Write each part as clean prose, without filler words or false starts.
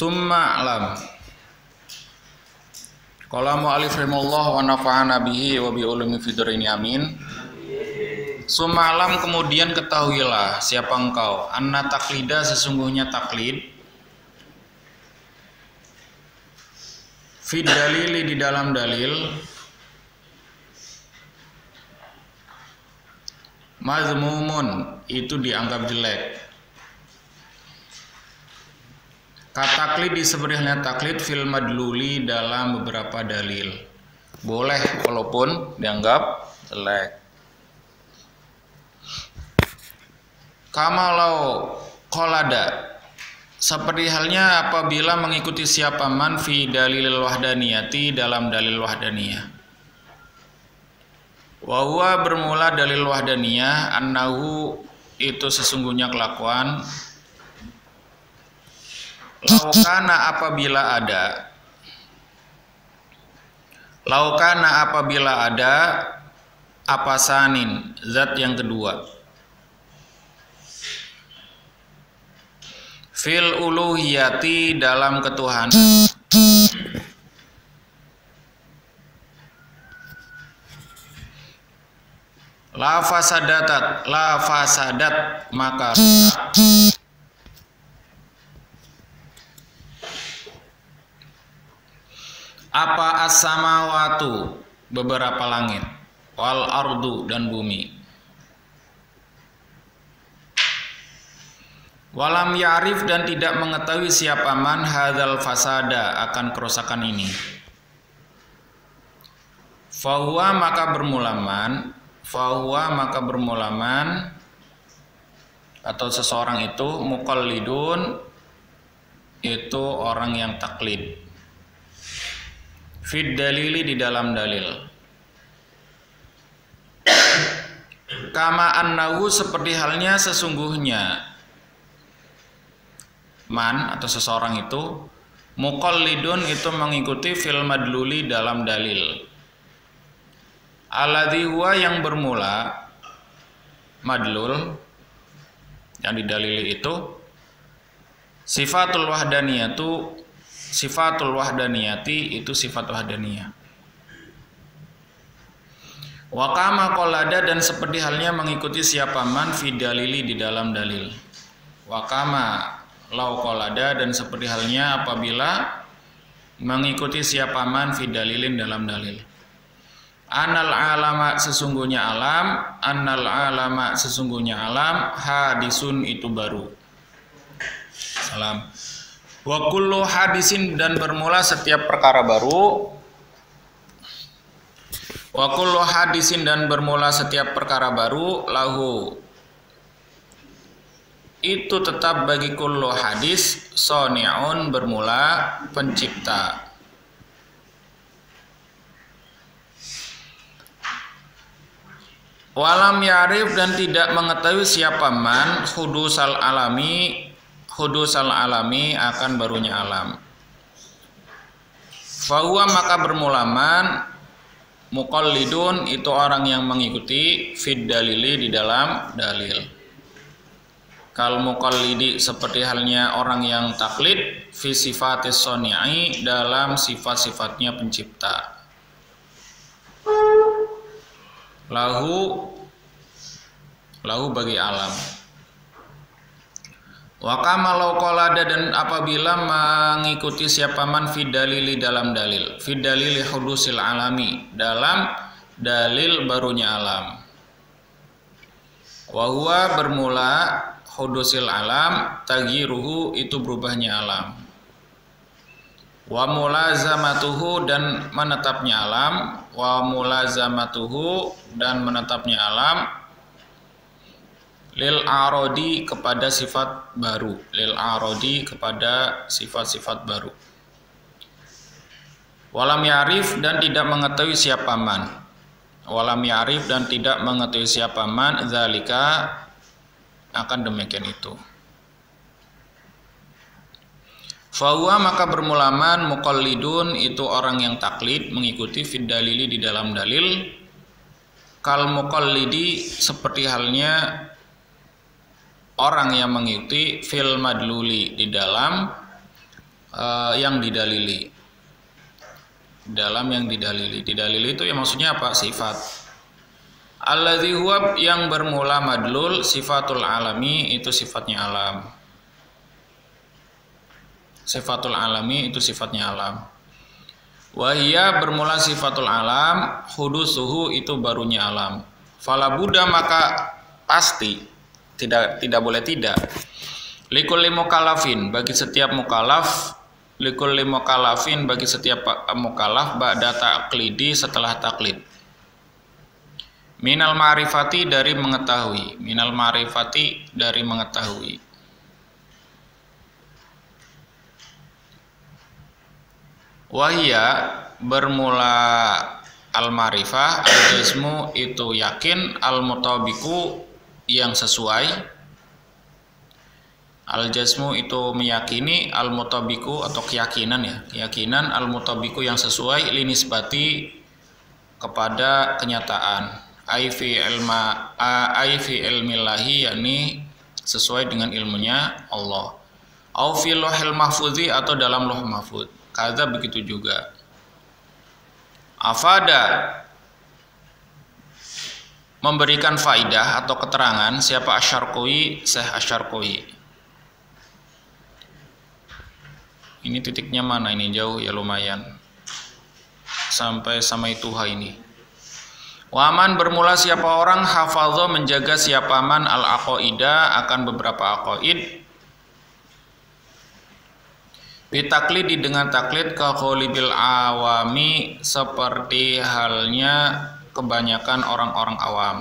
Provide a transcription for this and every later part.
Summa alam. Qala mu'allif rahimahullah wa nafa'ana bihi wa bi ulumi fid dharain amin. Summa alam, kemudian ketahuilah siapa engkau, anna taklida, sesungguhnya taklid, fid dalili, di dalam dalil, mazmumun, itu dianggap jelek. Kataklid seperti halnya taklid fil madluli, dalam beberapa dalil. Boleh walaupun dianggap jelek. Kamalau qolada, seperti halnya apabila mengikuti siapa man fi dalil wahdaniyati, dalam dalil wahdaniyah. Wa huwa, bermula dalil wahdaniyah, annahu, itu sesungguhnya kelakuan, laukana, apabila ada, laukana, apabila ada, apa sanin, zat yang kedua, fil uluhiyati, dalam ketuhanan, la fasadat, maka apa as-samawatu, beberapa langit, wal ardu, dan bumi. Walam ya'rif, dan tidak mengetahui siapa man hadzal fasada, akan kerusakan ini. Fahuwa, maka bermulaman, atau seseorang itu, muqallidun, itu orang yang taklid, fid dalili, di dalam dalil. Kama annahu, seperti halnya sesungguhnya man, atau seseorang itu, muqallidun, itu mengikuti fil madluli, dalam dalil. Alladzi huwa, yang bermula, madlul, yang didalili itu, sifatul wahdaniyati, itu sifat wahdaniyah. Wa kama qolada, dan seperti halnya mengikuti siapa man fi dalili, di dalam dalil. Wa kama lau qolada, dan seperti halnya apabila mengikuti siapa man fi dalilin, dalam dalil. Annal alama, sesungguhnya alam, hadisun, itu baru. Salam. Wa kullu hadisin, dan bermula setiap perkara baru. Wa kullu hadisin, dan bermula setiap perkara baru, lahu, itu tetap bagi kullu hadis, soni'un, bermula, pencipta. Walam ya'rif, dan tidak mengetahui siapa man hudusal alami, akan barunya alam. Fahuwa, maka bermula man, muqallidun, itu orang yang mengikuti, fid dalili, di dalam dalil. Kal muqallidi, seperti halnya orang yang taklid, fi sifatis soni'i, dalam sifat-sifatnya pencipta. Lahu bagi alam. Wa kama law qolada, dan apabila mengikuti siapa man fi dalili, dalam dalil, fi dalili hudusil alami, dalam dalil barunya alam. Wa huwa, bermula hudusil alam, tagyiruhu, itu berubahnya alam. Wa mulazamatuhu, dan menetapnya alam, lil arodi, kepada sifat baru, kepada sifat-sifat baru. Walam ya'rif, dan tidak mengetahui siapa man, zalika, akan demikian itu. Fahuwa, maka bermulaman, muqallidun, itu orang yang taklid, mengikuti fid dalili, di dalam dalil. Kal muqallidi, seperti halnya orang yang mengikuti fil madluli, di dalam yang didalili. Dalam yang didalili. Didalili itu ya maksudnya apa? Sifat. Alladzi huwa yang bermula madlul sifatul alami itu sifatnya alam. Sifatul alami itu sifatnya alam. Wahia bermula sifatul alam, hudusuhu itu barunya alam. Fala buddha maka pasti tidak boleh tidak. Likulli mukallafin bagi setiap mukallaf, likulli mukallafin bagi setiap mukallaf ba'da taqlidi setelah taklid. Minal ma'rifati dari mengetahui, minal ma'rifati dari mengetahui. Wahia bermula al-ma'rifah, al-jazmu itu yakin, al-mutabiku yang sesuai. Al-jazmu itu meyakini, al-mutabiku atau keyakinan ya, keyakinan al-mutabiku yang sesuai linisbati kepada kenyataan. Ai fi ilmillahi yakni sesuai dengan ilmunya Allah. Au fi lauhil mahfudzi atau dalam lauh mahfud. Kaza begitu juga. Afada memberikan faidah atau keterangan siapa Asyarqui, Syekh Asyarqui. Ini titiknya mana ini? Jauh ya lumayan. Sampai sama itu ini. Waman bermula siapa orang hafadho menjaga siapa man al-aqaida akan beberapa aqaid. Bitaklidi dengan taklid ka qaulibil awami seperti halnya kebanyakan orang-orang awam.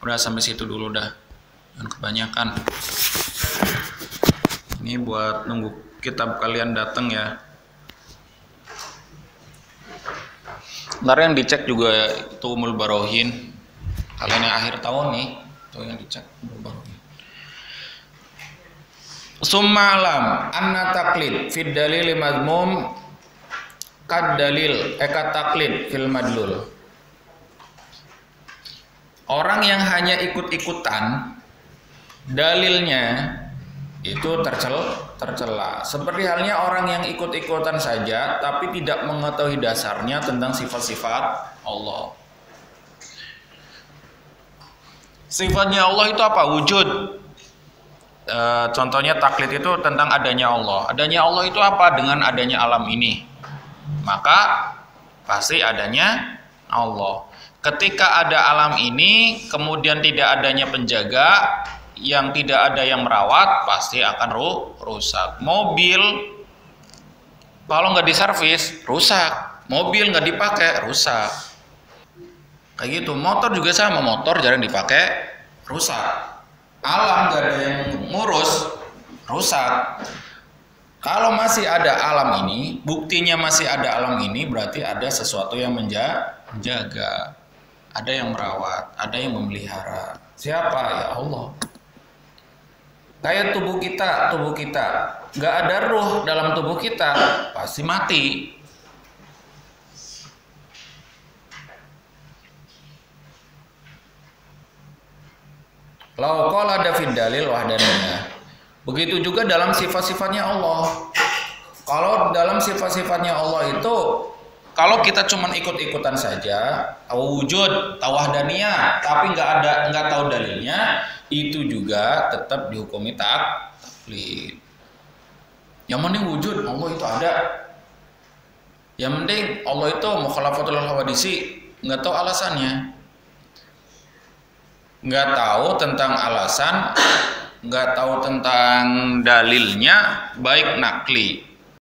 Udah sampai situ dulu dah. Jangan kebanyakan. Ini buat nunggu kitab kalian datang ya. Ntar yang dicek juga itu Umul Barohin. Kalian yang akhir tahun nih, itu yang dicek Umul Barohin. Summa alam anna taklid fid dalil madmum kad dalil eka taklid fil madlul. Orang yang hanya ikut-ikutan dalilnya itu tercela. Seperti halnya orang yang ikut-ikutan saja tapi tidak mengetahui dasarnya tentang sifat-sifat Allah. Sifatnya Allah itu apa? Wujud. Contohnya taklid itu tentang adanya Allah. Adanya Allah itu apa? Dengan adanya alam ini. Maka pasti adanya Allah. Ketika ada alam ini, kemudian tidak adanya penjaga, yang tidak ada yang merawat, pasti akan rusak. Mobil kalau nggak diservis, rusak. Mobil nggak dipakai, rusak. Kayak gitu. Motor juga sama. Motor jarang dipakai, rusak. Alam nggak ada yang ngurus, rusak. Kalau masih ada alam ini, buktinya masih ada alam ini, berarti ada sesuatu yang menjaga, ada yang merawat, ada yang memelihara. Siapa? Ya Allah. Kayak tubuh kita nggak ada ruh dalam tubuh kita, pasti mati. Lau qala ada fid dalil wahdaniyah. Begitu juga dalam sifat-sifatnya Allah. Kalau dalam sifat-sifatnya Allah itu, kalau kita cuma ikut-ikutan saja, tahu wujud, tahu wahdaniyah, tapi nggak tahu dalilnya, itu juga tetap dihukumi taklid. Yang penting wujud Allah itu ada. Yang penting Allah itu mukhalafatul hawadisi, nggak tahu alasannya. Nggak tahu tentang alasan, nggak tahu tentang dalilnya, baik nakli